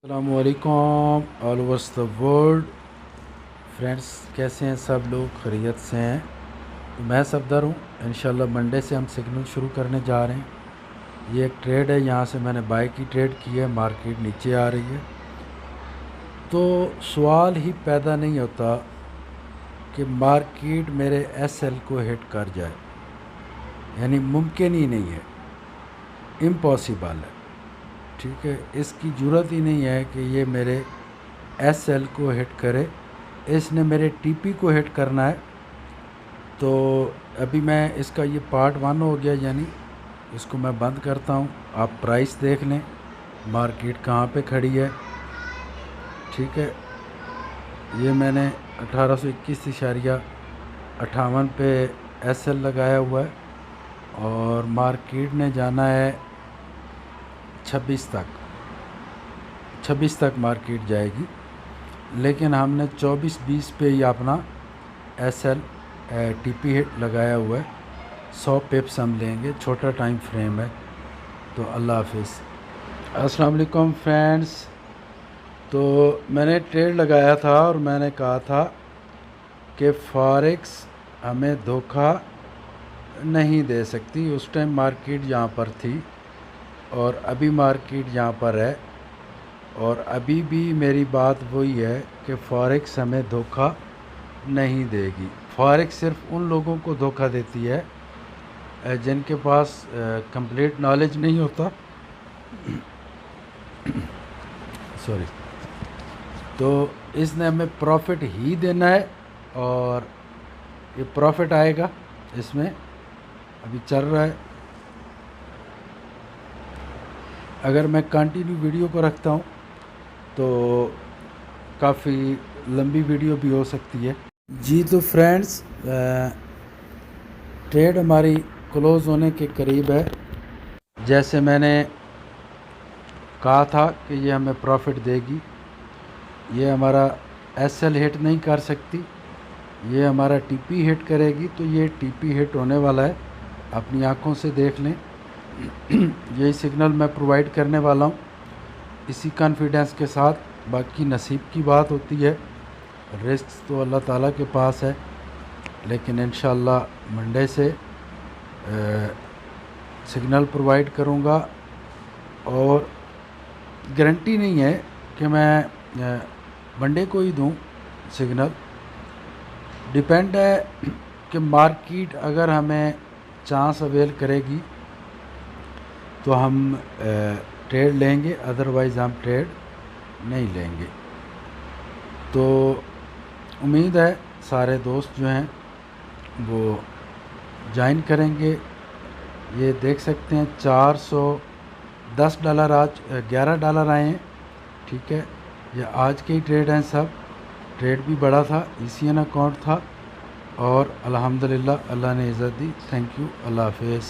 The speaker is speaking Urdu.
السلام علیکم آل اوورس دا ورلڈ فرینڈس، کیسے ہیں سب لوگ؟ خیریت سے ہیں؟ تو میں صفدر ہوں۔ انشاءاللہ منڈے سے ہم سگنل شروع کرنے جا رہے ہیں۔ یہ ایک ٹریڈ ہے، یہاں سے میں نے بائی کی ٹریڈ کی ہے، مارکیٹ نیچے آ رہی ہے۔ تو سوال ہی پیدا نہیں ہوتا کہ مارکیٹ میرے ایس ایل کو ہٹ کر جائے، یعنی ممکن ہی نہیں ہے، امپاسبل ہے، ٹھیک ہے۔ اس کی جرات ہی نہیں ہے کہ یہ میرے ایس ایل کو ہٹ کرے، اس نے میرے ٹی پی کو ہٹ کرنا ہے۔ تو ابھی میں اس کا یہ پارٹ 1 ہو گیا، یعنی اس کو میں بند کرتا ہوں۔ آپ پرائس دیکھ لیں، مارکیٹ کہاں پہ کھڑی ہے، ٹھیک ہے۔ یہ میں نے 1821.58 پہ ایس ایل لگایا ہوا ہے، اور مارکیٹ نے جانا ہے 26 تک مارکیٹ جائے گی، لیکن ہم نے 24-20 پہ ہی اپنا ایس ایل ٹی پی ہٹ لگایا ہوا ہے۔ 100 پپس ہم لیں گے، چھوٹا ٹائم فریم ہے۔ تو اللہ حافظ۔ السلام علیکم فرینڈس۔ تو میں نے ٹریڈ لگایا تھا اور میں نے کہا تھا کہ فاریکس ہمیں دھوکہ نہیں دے سکتی۔ اس ٹائم مارکیٹ یہاں پر تھی اور ابھی مارکیٹ یہاں پر ہے، اور ابھی بھی میری بات وہی ہے کہ فاریکس ہمیں دھوکہ نہیں دے گی۔ فاریکس صرف ان لوگوں کو دھوکہ دیتی ہے جن کے پاس کمپلیٹ نالج نہیں ہوتا، سوری۔ تو اس نے ہمیں پروفٹ ہی دینا ہے، اور یہ پروفٹ آئے گا، اس میں ابھی چل رہا ہے۔ اگر میں کنٹینیو ویڈیو کو رکھتا ہوں تو کافی لمبی ویڈیو بھی ہو سکتی ہے۔ جی تو فرینڈس، ٹریڈ ہماری کلوز ہونے کے قریب ہے۔ جیسے میں نے کہا تھا کہ یہ ہمیں پروفٹ دے گی، یہ ہمارا ایس ایل ہٹ نہیں کر سکتی، یہ ہمارا ٹی پی ہٹ کرے گی۔ تو یہ ٹی پی ہٹ ہونے والا ہے، اپنی آنکھوں سے دیکھ لیں۔ یہی سگنل میں پرووائڈ کرنے والا ہوں، اسی کانفیڈنس کے ساتھ۔ باقی نصیب کی بات ہوتی ہے، رزق تو اللہ تعالیٰ کے پاس ہے، لیکن انشاءاللہ منڈے سے سگنل پرووائڈ کروں گا، اور گارنٹی نہیں ہے کہ میں منڈے کو ہی دوں سگنل۔ ڈیپینڈ ہے کہ مارکیٹ اگر ہمیں چانس اویل کرے گی تو ہم ٹریڈ لیں گے، ادروائز ہم ٹریڈ نہیں لیں گے۔ تو امید ہے سارے دوست جو ہیں وہ جوائن کریں گے۔ یہ دیکھ سکتے ہیں $410 آج $11 آئے ہیں، ٹھیک ہے۔ یہ آج کے ہی ٹریڈ ہیں سب۔ ٹریڈ بھی بڑا تھا، ای سی این اکاؤنٹ تھا، اور الحمدللہ اللہ نے عزت دی۔ تھینک یو، اللہ حافظ۔